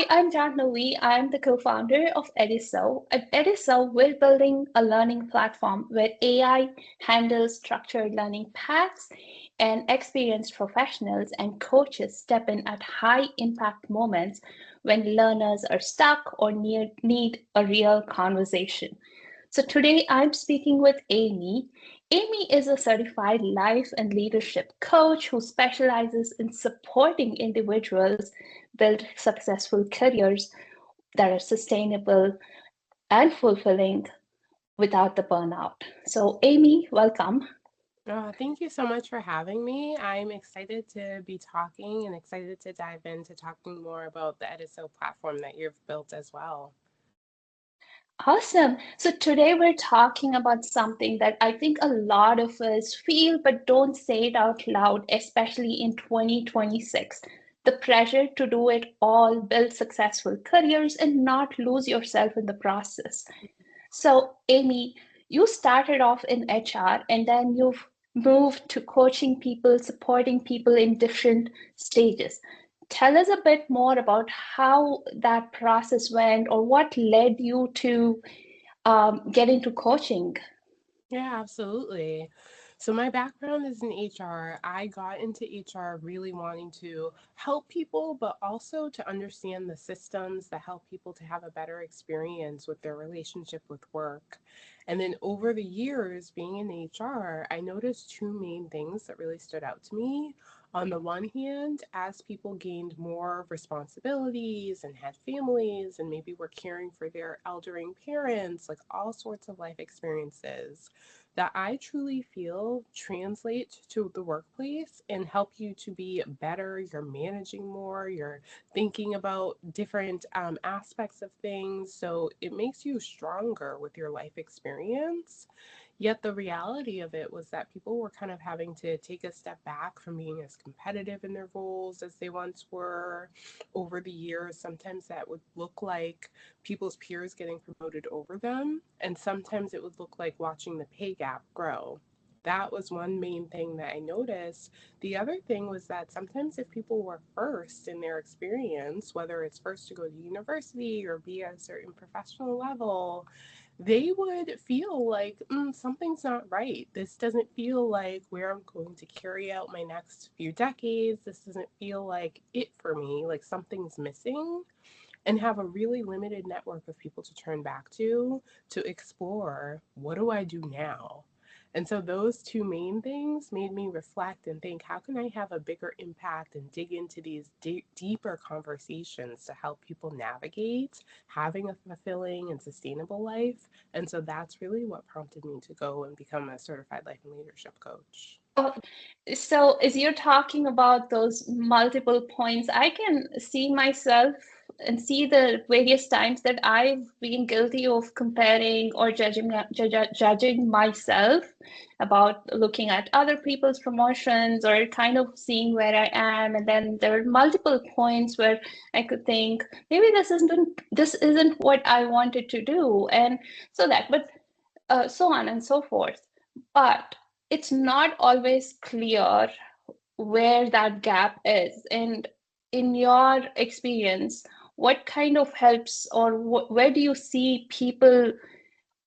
Hi, I'm Jahnavi. I'm the co-founder of Ediso. At Ediso, we're building a learning platform where AI handles structured learning paths and experienced professionals and coaches step in at high impact moments when learners are stuck or need a real conversation. So today I'm speaking with Amy. Amy is a certified life and leadership coach who specializes in supporting individuals build successful careers that are sustainable and fulfilling without the burnout. So, Amy, welcome. Thank you so much for having me. I'm excited to be talking and excited to dive into talking more about the Ediso platform that you've built as well. Awesome. So, today we're talking about something that I think a lot of us feel but don't say it out loud, especially in 2026. The pressure to do it all, build successful careers, and not lose yourself in the process. So, Amy, you started off in HR and then you've moved to coaching people, supporting people in different stages. Tell us a bit more about how that process went or what led you to get into coaching. Yeah, absolutely. So, my background is in HR. I got into HR really wanting to help people, but also to understand the systems that help people to have a better experience with their relationship with work. And then over the years being in HR, I noticed two main things that really stood out to me. On the one hand, as people gained more responsibilities and had families and maybe were caring for their elderly parents, like all sorts of life experiences that I truly feel translate to the workplace and help you to be better. You're managing more, you're thinking about different aspects of things. So it makes you stronger with your life experience. Yet the reality of it was that people were kind of having to take a step back from being as competitive in their roles as they once were over the years. Sometimes that would look like people's peers getting promoted over them, and sometimes it would look like watching the pay gap grow. That was one main thing that I noticed. The other thing was that sometimes if people were first in their experience, whether it's first to go to university or be at a certain professional level, they would feel like something's not right. This doesn't feel like where I'm going to carry out my next few decades. This doesn't feel like it for me, like something's missing, and have a really limited network of people to turn back to explore what do I do now? And so those two main things made me reflect and think, how can I have a bigger impact and dig into these deeper conversations to help people navigate having a fulfilling and sustainable life? And so that's really what prompted me to go and become a certified life and leadership coach. Oh, so as you're talking about those multiple points, I can see myself and see the various times that I've been guilty of comparing or judging myself about looking at other people's promotions or kind of seeing where I am. And then there are multiple points where I could think maybe this isn't what I wanted to do, and but so on and so forth. But it's not always clear where that gap is. And in your experience, what kind of helps or where do you see people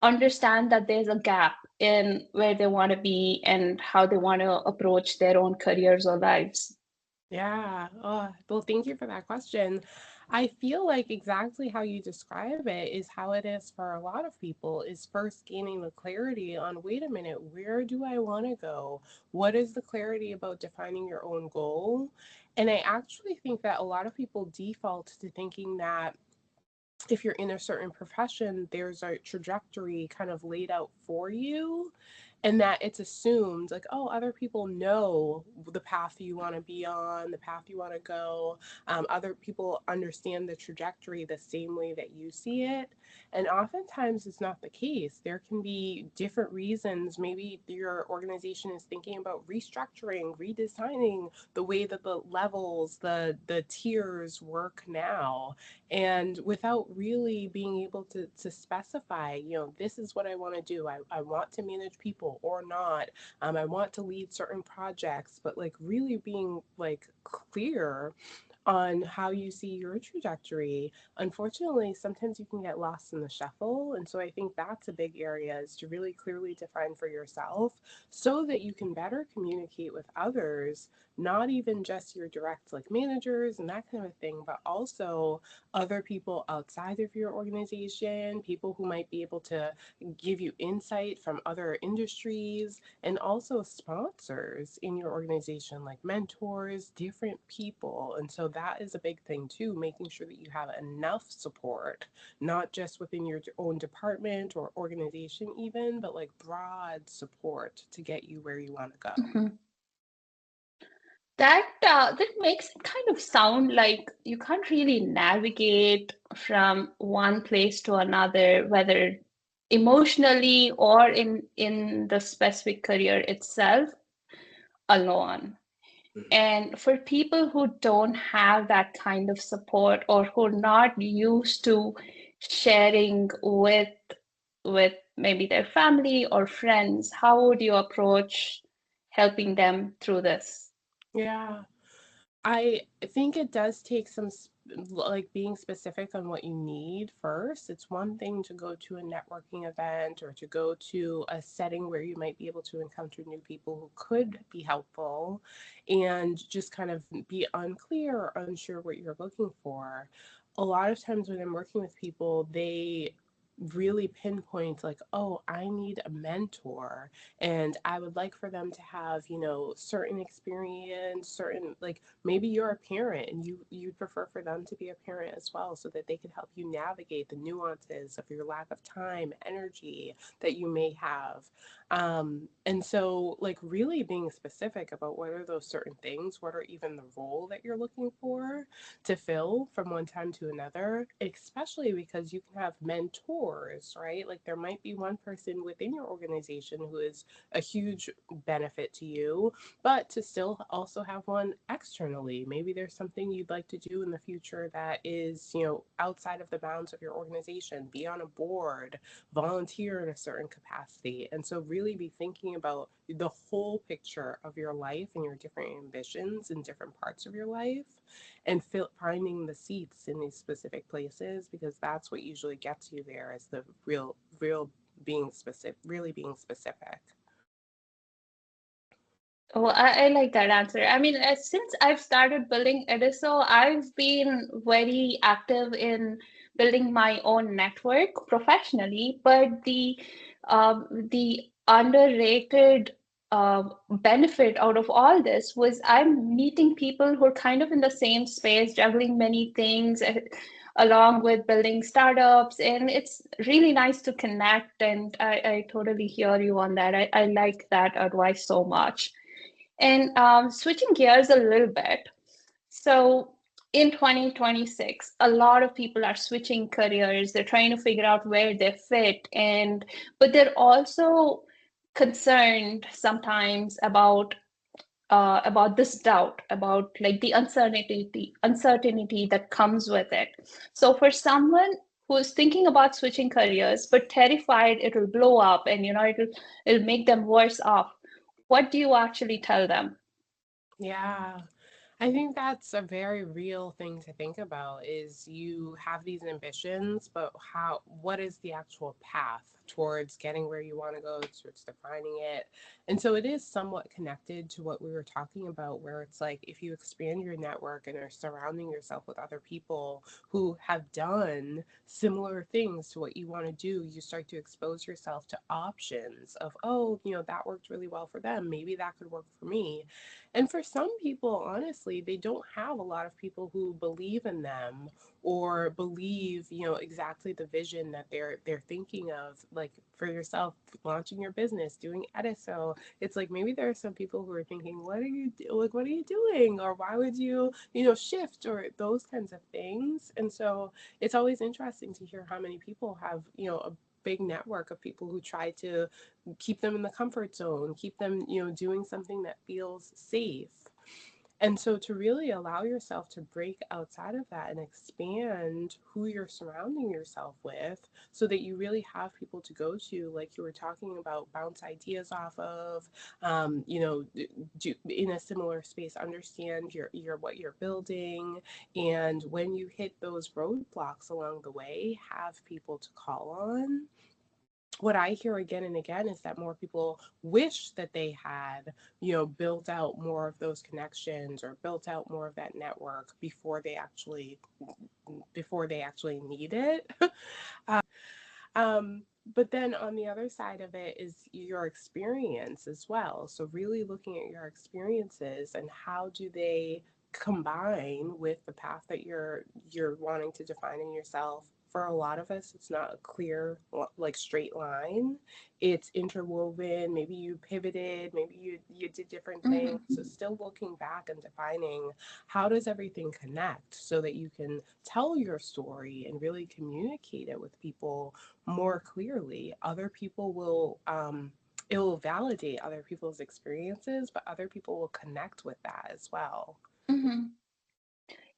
understand that there's a gap in where they want to be and how they want to approach their own careers or lives? Yeah. Oh, well, thank you for that question. I feel like exactly how you describe it is how it is for a lot of people is first gaining the clarity on, wait a minute, where do I want to go? What is the clarity about defining your own goal? And I actually think that a lot of people default to thinking that if you're in a certain profession, there's a trajectory kind of laid out for you, and that it's assumed like, oh, other people know the path you want to be on, the path you want to go. Other people understand the trajectory the same way that you see it. And oftentimes it's not the case. There can be different reasons. Maybe your organization is thinking about restructuring, redesigning the way that the levels, the tiers work now, and without really being able to specify, this is what I want to do. I want to manage people or not. I want to lead certain projects, but like really being like clear on how you see your trajectory. Unfortunately, sometimes you can get lost in the shuffle. And so I think that's a big area, is to really clearly define for yourself so that you can better communicate with others, not even just your direct like managers and that kind of thing, but also other people outside of your organization, people who might be able to give you insight from other industries, and also sponsors in your organization, like mentors, different people. And so that is a big thing too, making sure that you have enough support, not just within your own department or organization, even, but like broad support to get you where you want to go. Mhm. That makes it kind of sound like you can't really navigate from one place to another, whether emotionally or in the specific career itself, alone. And for people who don't have that kind of support or who are not used to sharing with maybe their family or friends, how would you approach helping them through this? Yeah. I think it does take some like being specific on what you need first. It's one thing to go to a networking event or to go to a setting where you might be able to encounter new people who could be helpful and just kind of be unclear or unsure what you're looking for. A lot of times when I'm working with people, they really pinpoint like, oh, I need a mentor and I would like for them to have, certain experience, certain, like, maybe you're a parent and you prefer for them to be a parent as well, so that they can help you navigate the nuances of your lack of time, energy that you may have. And so, like, really being specific about what are those certain things, what are even the role that you're looking for to fill from one time to another, especially because you can have mentors, right? Like, there might be one person within your organization who is a huge benefit to you, but to still also have one externally. Maybe there's something you'd like to do in the future that is, outside of the bounds of your organization, be on a board, volunteer in a certain capacity. And so, really be thinking about the whole picture of your life and your different ambitions in different parts of your life, and finding the seats in these specific places, because that's what usually gets you there, is the real being specific, really being specific. Oh, I like that answer. I mean, since I've started building Ediso, I've been very active in building my own network professionally, but the underrated benefit out of all this was I'm meeting people who are kind of in the same space, juggling many things, along with building startups, and it's really nice to connect. And I totally hear you on that. I like that advice so much. And switching gears a little bit, so in 2026, a lot of people are switching careers. They're trying to figure out where they fit, and but they're also concerned sometimes about this doubt, about like the uncertainty that comes with it. So for someone who's thinking about switching careers but terrified it'll blow up and it'll make them worse off, what do you actually tell them? Yeah. I think that's a very real thing to think about, is you have these ambitions, but what is the actual path towards getting where you want to go, towards defining it? And so it is somewhat connected to what we were talking about, where it's like if you expand your network and are surrounding yourself with other people who have done similar things to what you want to do, you start to expose yourself to options of, oh, that worked really well for them. Maybe that could work for me. And for some people, honestly, they don't have a lot of people who believe in them or believe, exactly the vision that they're thinking of. Like for yourself, launching your business, doing Ediso, it's like maybe there are some people who are thinking, like, what are you doing? Or why would you, shift, or those kinds of things. And so it's always interesting to hear how many people have, a big network of people who try to keep them in the comfort zone, keep them, doing something that feels safe. And so to really allow yourself to break outside of that and expand who you're surrounding yourself with so that you really have people to go to, like you were talking about, bounce ideas off of, you know, do in a similar space, understand your what you're building. And when you hit those roadblocks along the way, have people to call on. What I hear again and again is that more people wish that they had, you know, built out more of those connections or built out more of that network before they actually need it. Um, but then on the other side of it is your experience as well. So really looking at your experiences and how do they combine with the path that you're wanting to define in yourself. For a lot of us, it's not a clear, like straight line. It's interwoven. Maybe you pivoted. Maybe you did different things. Mm-hmm. So still looking back and defining how does everything connect so that you can tell your story and really communicate it with people more clearly. Other people will, it will validate other people's experiences, but other people will connect with that as well. Mm-hmm.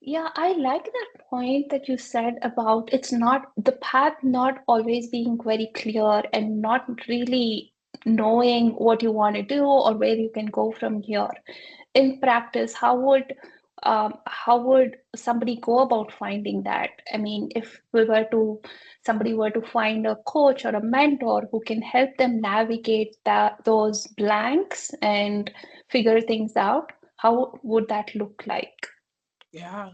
Yeah, I like that point that you said about it's not the path not always being very clear and not really knowing what you want to do or where you can go from here. In practice, how would somebody go about finding that? I mean, if we were to somebody were to find a coach or a mentor who can help them navigate those blanks and figure things out, how would that look like? Yeah.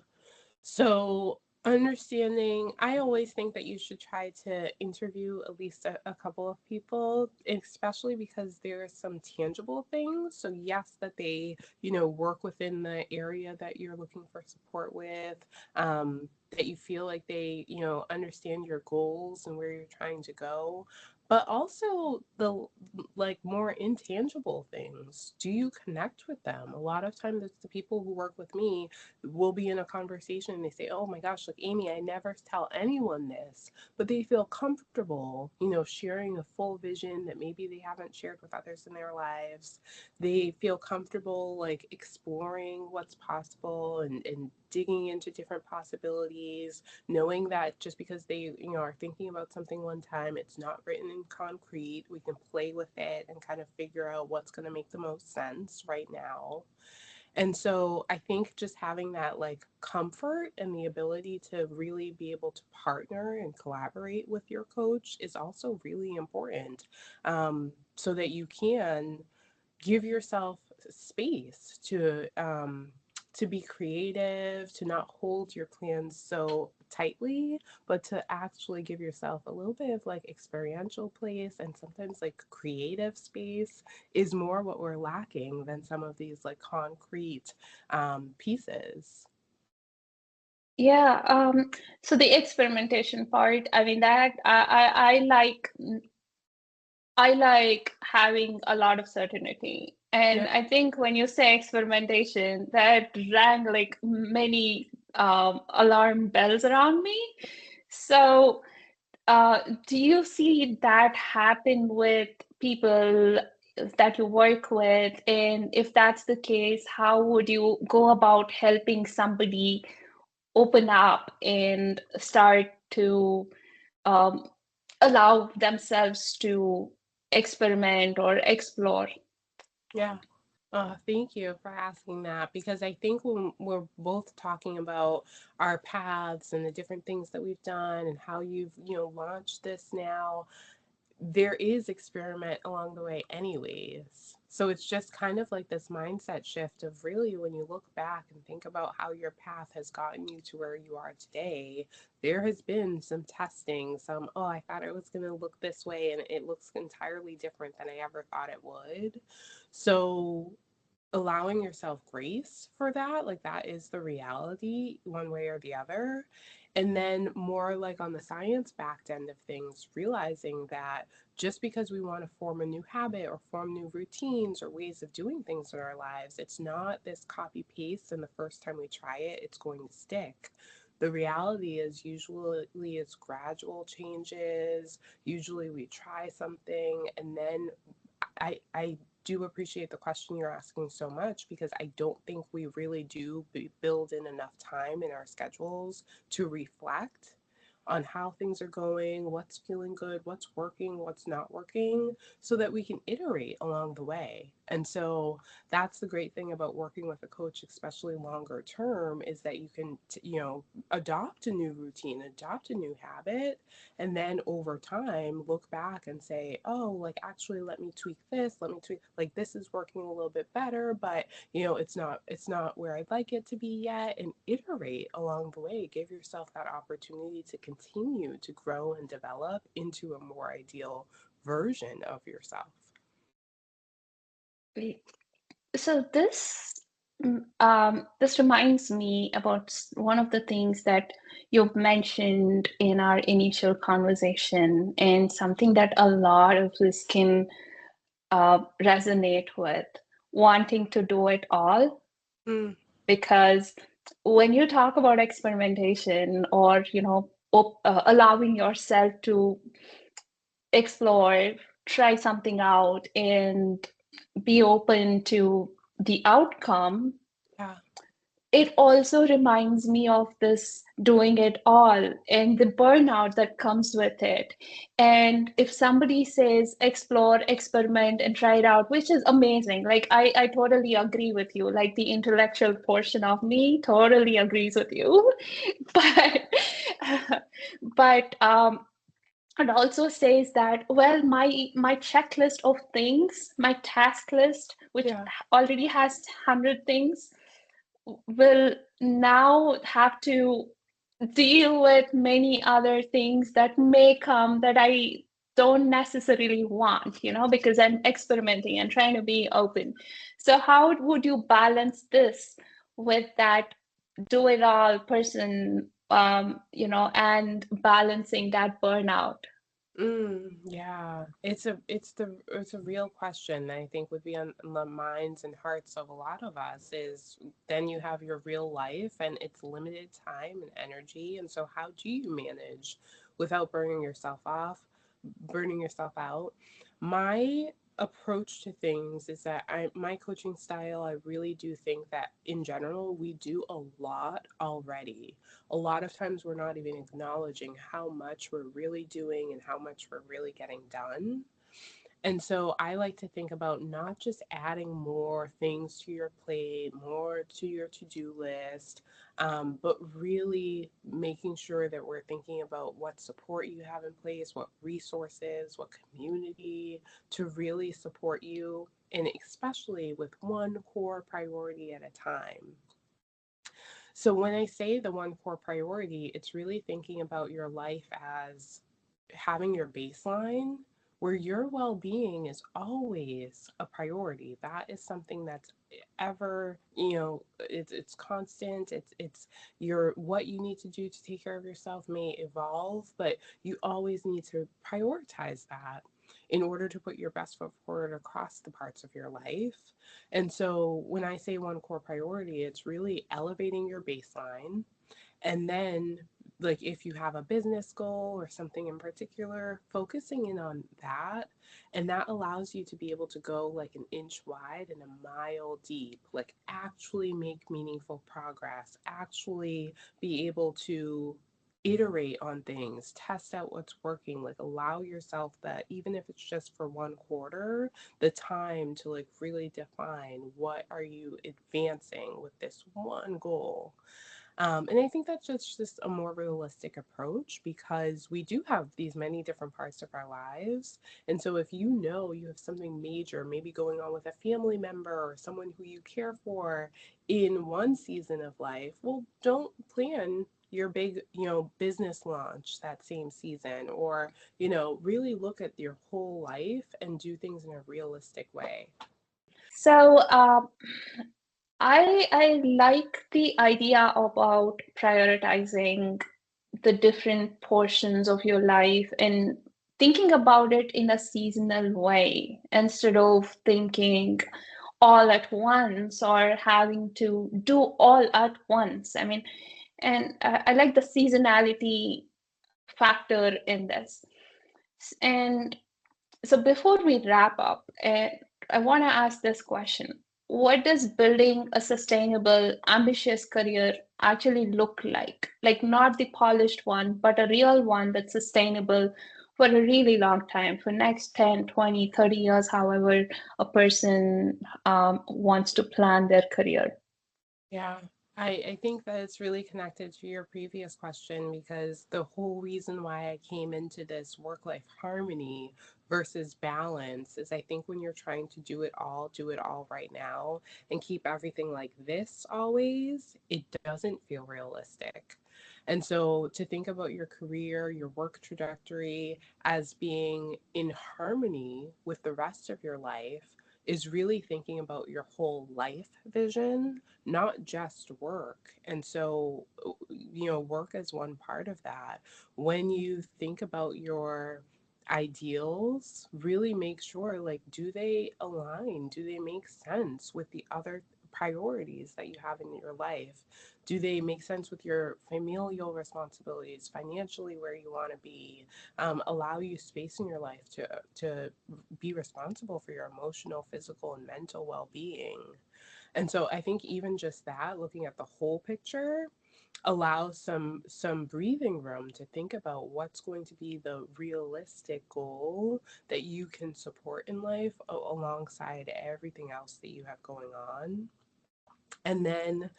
So, understanding, I always think that you should try to interview at least a couple of people, especially because there are some tangible things. So, yes, that they, you know, work within the area that you're looking for support with, that you feel like they, you know, understand your goals and where you're trying to go. But also the like more intangible things. Do you connect with them? A lot of times it's the people who work with me, we'll be in a conversation and they say, "Oh my gosh, like Amy, I never tell anyone this," but they feel comfortable, you know, sharing a full vision that maybe they haven't shared with others in their lives. They feel comfortable like exploring what's possible and digging into different possibilities, knowing that just because they, you know, are thinking about something one time, it's not written in concrete. We can play with it and kind of figure out what's going to make the most sense right now. And so I think just having that like comfort and the ability to really be able to partner and collaborate with your coach is also really important, so that you can give yourself space to be creative, to not hold your plans so tightly, but to actually give yourself a little bit of like experiential place and sometimes like creative space is more what we're lacking than some of these like concrete pieces. Yeah, so the experimentation part, I mean that I like having a lot of certainty. And Yeah. I think when you say experimentation, that rang like many alarm bells around me. So, do you see that happen with people that you work with? And if that's the case, how would you go about helping somebody open up and start to um, allow themselves to experiment or explore? Yeah. Thank you for asking that, because I think when we're both talking about our paths and the different things that we've done and how you've, you know, launched this now, there is experiment along the way anyways. So it's just kind of like this mindset shift of really when you look back and think about how your path has gotten you to where you are today, there has been some testing, some, oh, I thought it was going to look this way and it looks entirely different than I ever thought it would. So allowing yourself grace for that, like that is the reality one way or the other. And then more like on the science back end of things, realizing that just because we want to form a new habit or form new routines or ways of doing things in our lives, it's not this copy paste and the first time we try it it's going to stick. The reality is usually it's gradual changes. Usually we try something and then I do appreciate the question you're asking so much, because I don't think we really do build in enough time in our schedules to reflect on how things are going, what's feeling good, what's working, what's not working, so that we can iterate along the way. And so that's the great thing about working with a coach, especially longer term, is that you can, adopt a new routine, adopt a new habit, and then over time look back and say, oh, like actually let me tweak this, let me tweak, like this is working a little bit better, but it's not where I'd like it to be yet, and iterate along the way. Give yourself that opportunity to continue to grow and develop into a more ideal version of yourself. Wait. So this reminds me about one of the things that you've mentioned in our initial conversation, and something that a lot of us can resonate with, wanting to do it all. Mm, Because when you talk about experimentation, or allowing yourself to explore, try something out, and be open to the outcome, yeah. it also reminds me of this doing it all and the burnout that comes with it. And if somebody says explore, experiment, and try it out, which is amazing, like I totally agree with you, like the intellectual portion of me totally agrees with you. But but it also says that, well, my checklist of things, my task list, which Yeah. already has 100 things, will now have to deal with many other things that may come that I don't necessarily want, because I'm experimenting and trying to be open. So, how would you balance this with that do it all person, and balancing that burnout? Yeah, it's a real question that I think would be on the minds and hearts of a lot of us. Is then you have your real life and it's limited time and energy, and so how do you manage without burning yourself out? My approach to things is that my coaching style, I really do think that in general we do a lot already. A lot of times we're not even acknowledging how much we're really doing and how much we're really getting done. And so I like to think about not just adding more things to your plate, more to your to do list, but really making sure that we're thinking about what support you have in place, what resources, what community to really support you, and especially with one core priority at a time. So when I say the one core priority, it's really thinking about your life as having your baseline where your well-being is always a priority. That is something that's ever, it's constant. It's your what you need to do to take care of yourself may evolve, but you always need to prioritize that in order to put your best foot forward across the parts of your life. And so when I say one core priority, it's really elevating your baseline. And then, like, if you have a business goal or something in particular, focusing in on that. And that allows you to be able to go like an inch wide and a mile deep, like actually make meaningful progress, actually be able to iterate on things, test out what's working, like allow yourself that even if it's just for one quarter, the time to like really define what are you advancing with this one goal. And I think that's just a more realistic approach because we do have these many different parts of our lives. And so if you know you have something major, maybe going on with a family member or someone who you care for in one season of life, well, don't plan your big, business launch that same season, or, really look at your whole life and do things in a realistic way. So, I like the idea about prioritizing the different portions of your life and thinking about it in a seasonal way instead of thinking all at once or having to do all at once. I mean, and I like the seasonality factor in this. And so before we wrap up, I want to ask this question. What does building a sustainable, ambitious career actually look like? Like, not the polished one, but a real one that's sustainable for a really long time, for next 10, 20, 30 years, however a person wants to plan their career. Yeah, I think that it's really connected to your previous question because the whole reason why I came into this work life harmony versus balance is I think when you're trying to do it all right now, and keep everything like this always, it doesn't feel realistic. And so to think about your career, your work trajectory as being in harmony with the rest of your life is really thinking about your whole life vision, not just work. And so, work is one part of that. When you think about your ideals, really make sure, like, do they align? Do they make sense with the other priorities that you have in your life? Do they make sense with your familial responsibilities, financially where you want to be? Allow you space in your life to be responsible for your emotional, physical, and mental well-being. And so I think even just that, looking at the whole picture, allows some breathing room to think about what's going to be the realistic goal that you can support in life alongside everything else that you have going on. And then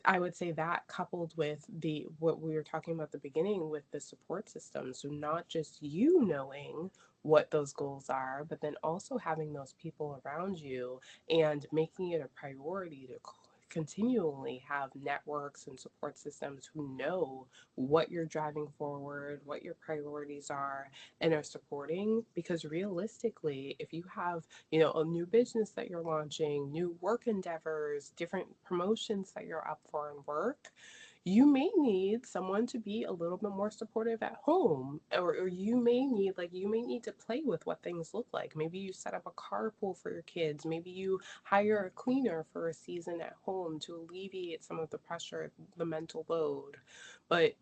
I would say that coupled with the what we were talking about at the beginning with the support system. So not just you knowing what those goals are, but then also having those people around you and making it a priority to continually have networks and support systems who know what you're driving forward, what your priorities are, and are supporting. Because realistically, if you have, a new business that you're launching, new work endeavors, different promotions that you're up for in work, you may need someone to be a little bit more supportive at home, or you may need to play with what things look like. Maybe you set up a carpool for your kids, maybe you hire a cleaner for a season at home to alleviate some of the pressure, the mental load. But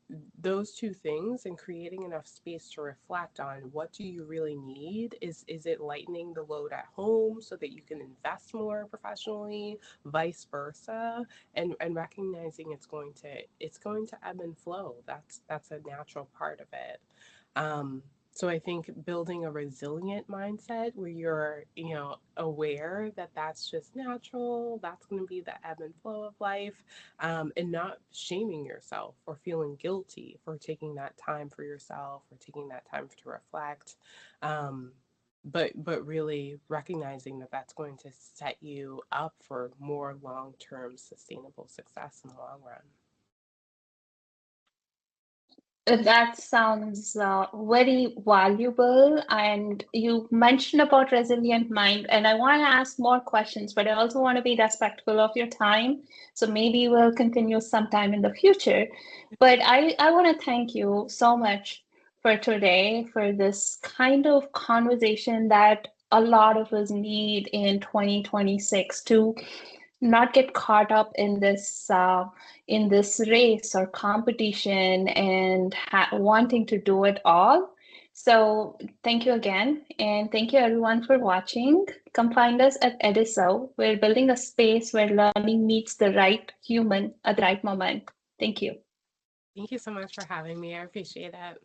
those two things, and creating enough space to reflect on what do you really need, is it lightening the load at home so that you can invest more professionally, vice versa, and recognizing it's going to ebb and flow. That's a natural part of it. So I think building a resilient mindset where you're, aware that that's just natural, that's going to be the ebb and flow of life, and not shaming yourself or feeling guilty for taking that time for yourself or taking that time to reflect. Um, but really recognizing that that's going to set you up for more long-term sustainable success in the long run. That sounds very valuable. And you mentioned about resilient mind, and I want to ask more questions, but I also want to be respectful of your time. So maybe we'll continue sometime in the future. But I want to thank you so much for today, for this kind of conversation that a lot of us need in 2026 to not get caught up in this race or competition and wanting to do it all. So thank you again, and thank you everyone for watching. Come find us at Ediso. We're building a space where learning meets the right human at the right moment. Thank you. Thank you so much for having me. I appreciate it.